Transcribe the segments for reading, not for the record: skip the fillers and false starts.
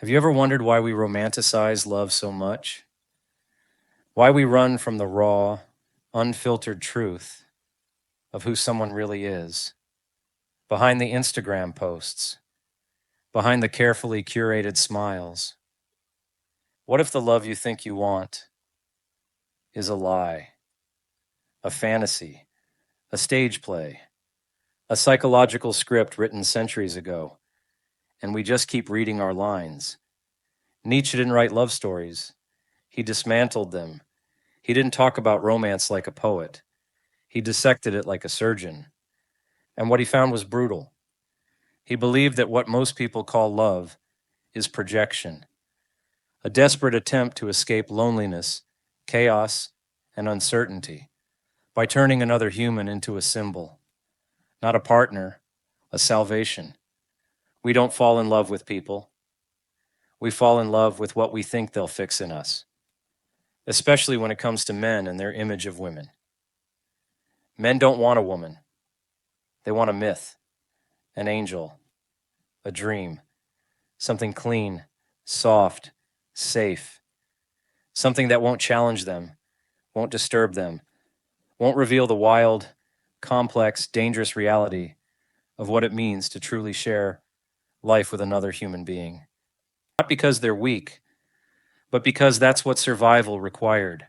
Have you ever wondered why we romanticize love so much? Why we run from the raw, unfiltered truth of who someone really is, behind the Instagram posts, behind the carefully curated smiles? What if the love you think you want is a lie, a fantasy, a stage play, a psychological script written centuries ago, and we just keep reading our lines? Nietzsche didn't write love stories. He dismantled them. He didn't talk about romance like a poet. He dissected it like a surgeon. And what he found was brutal. He believed that what most people call love is projection, a desperate attempt to escape loneliness, chaos, and uncertainty by turning another human into a symbol, not a partner, a salvation. We don't fall in love with people. We fall in love with what we think they'll fix in us, especially when it comes to men and their image of women. Men don't want a woman. They want a myth, an angel, a dream, something clean, soft, safe, something that won't challenge them, won't disturb them, won't reveal the wild, complex, dangerous reality of what it means to truly share life with another human being. Not because they're weak, but because that's what survival required.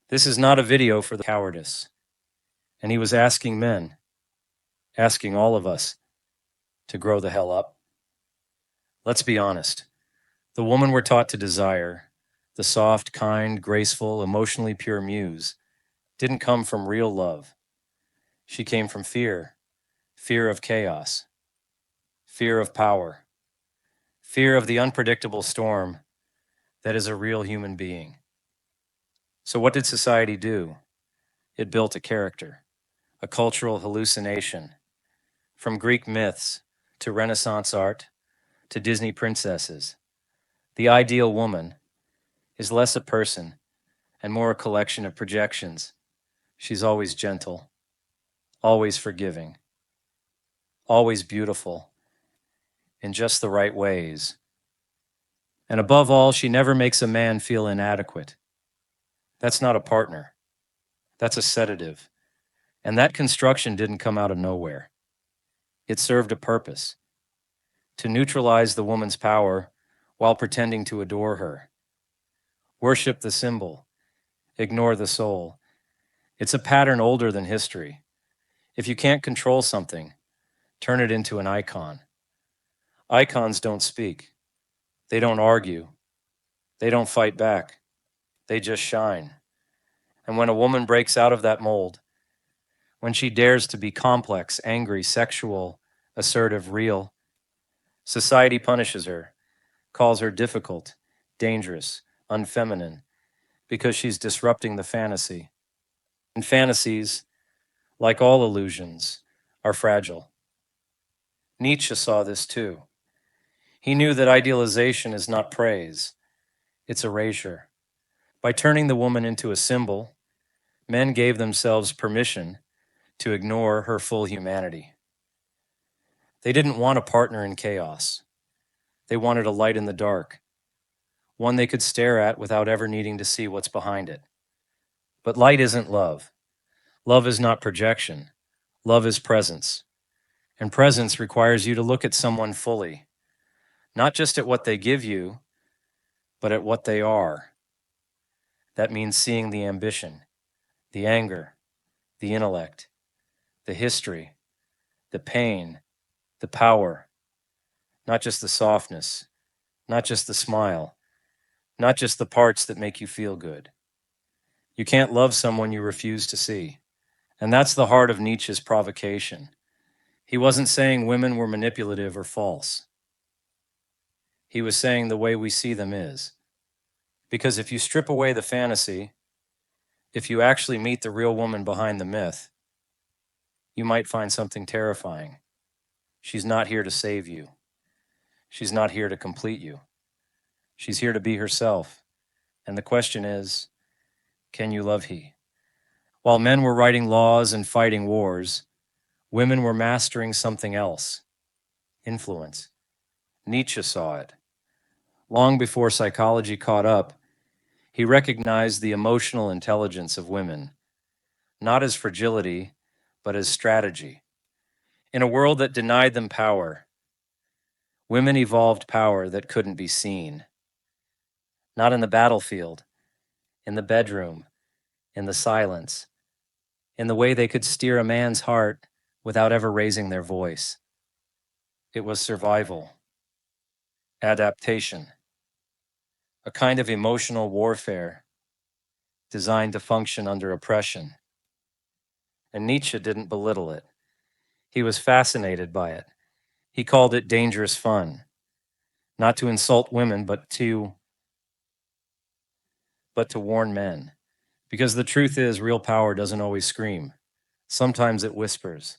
This is not a video for the cowardice. And he was asking men, asking all of us, to grow the hell up. Let's be honest. The woman we're taught to desire, the soft, kind, graceful, emotionally pure muse, didn't come from real love. She came from fear, fear of chaos, fear of power, fear of the unpredictable storm that is a real human being. So what did society do? It built a character, a cultural hallucination. From Greek myths to Renaissance art to Disney princesses, the ideal woman is less a person and more a collection of projections. She's always gentle, always forgiving, always beautiful in just the right ways. And above all, she never makes a man feel inadequate. That's not a partner. That's a sedative. And that construction didn't come out of nowhere. It served a purpose: to neutralize the woman's power while pretending to adore her. Worship the symbol, ignore the soul. It's a pattern older than history. If you can't control something, turn it into an icon. Icons don't speak. They don't argue. They don't fight back. They just shine. And when a woman breaks out of that mold, when she dares to be complex, angry, sexual, assertive, real, society punishes her, calls her difficult, dangerous, unfeminine, because she's disrupting the fantasy. And fantasies, like all illusions, are fragile. Nietzsche saw this too. He knew that idealization is not praise, it's erasure. By turning the woman into a symbol, men gave themselves permission to ignore her full humanity. They didn't want a partner in chaos. They wanted a light in the dark, one they could stare at without ever needing to see what's behind it. But light isn't love. Love is not projection. Love is presence. And presence requires you to look at someone fully, not just at what they give you, but at what they are. That means seeing the ambition, the anger, the intellect, the history, the pain, the power, not just the softness, not just the smile, not just the parts that make you feel good. You can't love someone you refuse to see. And that's the heart of Nietzsche's provocation. He wasn't saying women were manipulative or false. He was saying the way we see them is. Because if you strip away the fantasy, if you actually meet the real woman behind the myth, you might find something terrifying. She's not here to save you. She's not here to complete you. She's here to be herself. And the question is, can you love he? While men were writing laws and fighting wars, women were mastering something else: influence. Nietzsche saw it. Long before psychology caught up, he recognized the emotional intelligence of women, not as fragility, but as strategy. In a world that denied them power, women evolved power that couldn't be seen. Not in the battlefield, in the bedroom, in the silence, in the way they could steer a man's heart without ever raising their voice. It was survival, adaptation, a kind of emotional warfare designed to function under oppression. And Nietzsche didn't belittle it. He was fascinated by it. He called it dangerous fun, not to insult women, but to warn men. Because the truth is, real power doesn't always scream. Sometimes it whispers.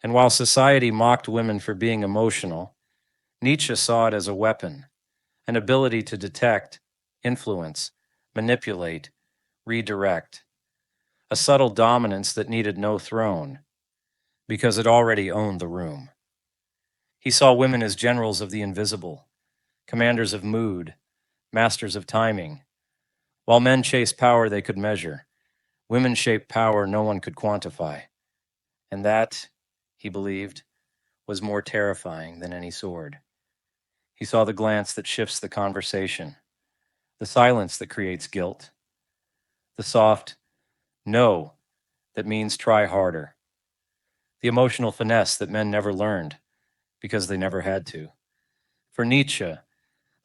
And while society mocked women for being emotional, Nietzsche saw it as a weapon, an ability to detect, influence, manipulate, redirect, a subtle dominance that needed no throne, because it already owned the room. He saw women as generals of the invisible, commanders of mood, masters of timing. While men chased power they could measure, women shaped power no one could quantify. And that, he believed, was more terrifying than any sword. He saw the glance that shifts the conversation, the silence that creates guilt, the soft no that means try harder, the emotional finesse that men never learned because they never had to. For Nietzsche,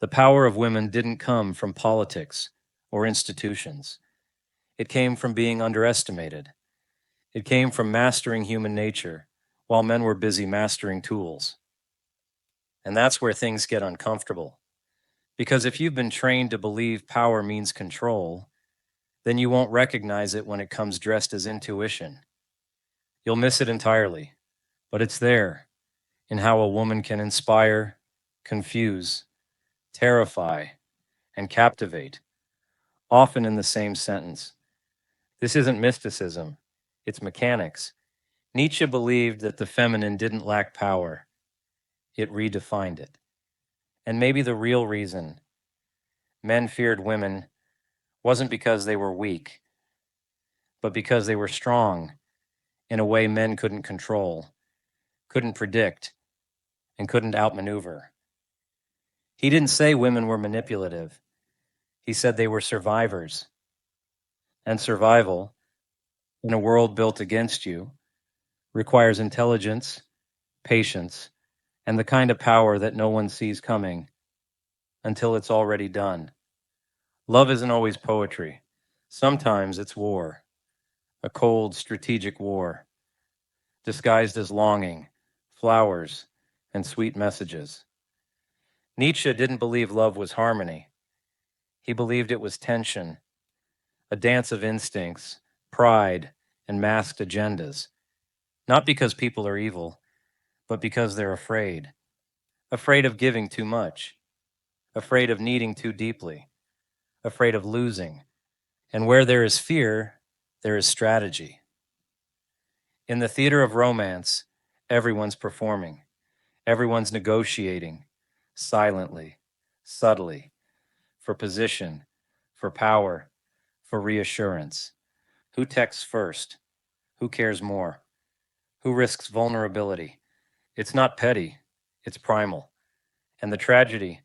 the power of women didn't come from politics or institutions. It came from being underestimated. It came from mastering human nature while men were busy mastering tools. And that's where things get uncomfortable. Because if you've been trained to believe power means control, then you won't recognize it when it comes dressed as intuition. You'll miss it entirely. But it's there, in how a woman can inspire, confuse, terrify, and captivate, often in the same sentence. This isn't mysticism, it's mechanics. Nietzsche believed that the feminine didn't lack power, it redefined it. And maybe the real reason men feared women wasn't because they were weak, but because they were strong in a way men couldn't control, couldn't predict, and couldn't outmaneuver. He didn't say women were manipulative. He said they were survivors. And survival, in a world built against you, requires intelligence, patience, and the kind of power that no one sees coming until it's already done. Love isn't always poetry. Sometimes it's war, a cold, strategic war, disguised as longing, flowers, and sweet messages. Nietzsche didn't believe love was harmony. He believed it was tension, a dance of instincts, pride, and masked agendas. Not because people are evil, but because they're afraid. Afraid of giving too much, afraid of needing too deeply, afraid of losing. And where there is fear, there is strategy. In the theater of romance, everyone's performing, everyone's negotiating, silently, subtly, for position, for power, for reassurance. Who texts first? Who cares more? Who risks vulnerability? It's not petty, it's primal. And the tragedy,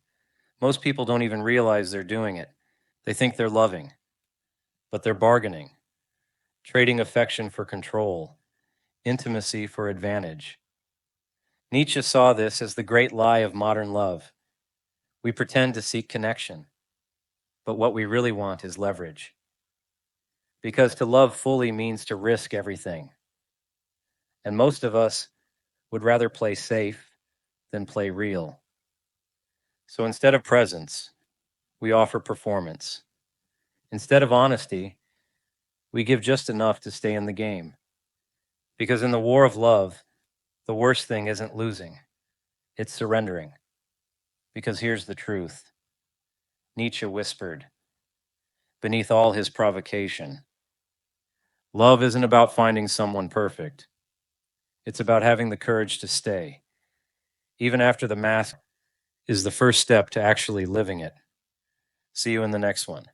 most people don't even realize they're doing it. They think they're loving, but they're bargaining, trading affection for control, intimacy for advantage. Nietzsche saw this as the great lie of modern love. We pretend to seek connection, but what we really want is leverage. Because to love fully means to risk everything. And most of us would rather play safe than play real. So instead of presence, we offer performance. Instead of honesty, we give just enough to stay in the game. Because in the war of love, the worst thing isn't losing, it's surrendering. Because here's the truth, Nietzsche whispered, beneath all his provocation, love isn't about finding someone perfect. It's about having the courage to stay, even after the mask is the first step to actually living it. See you in the next one.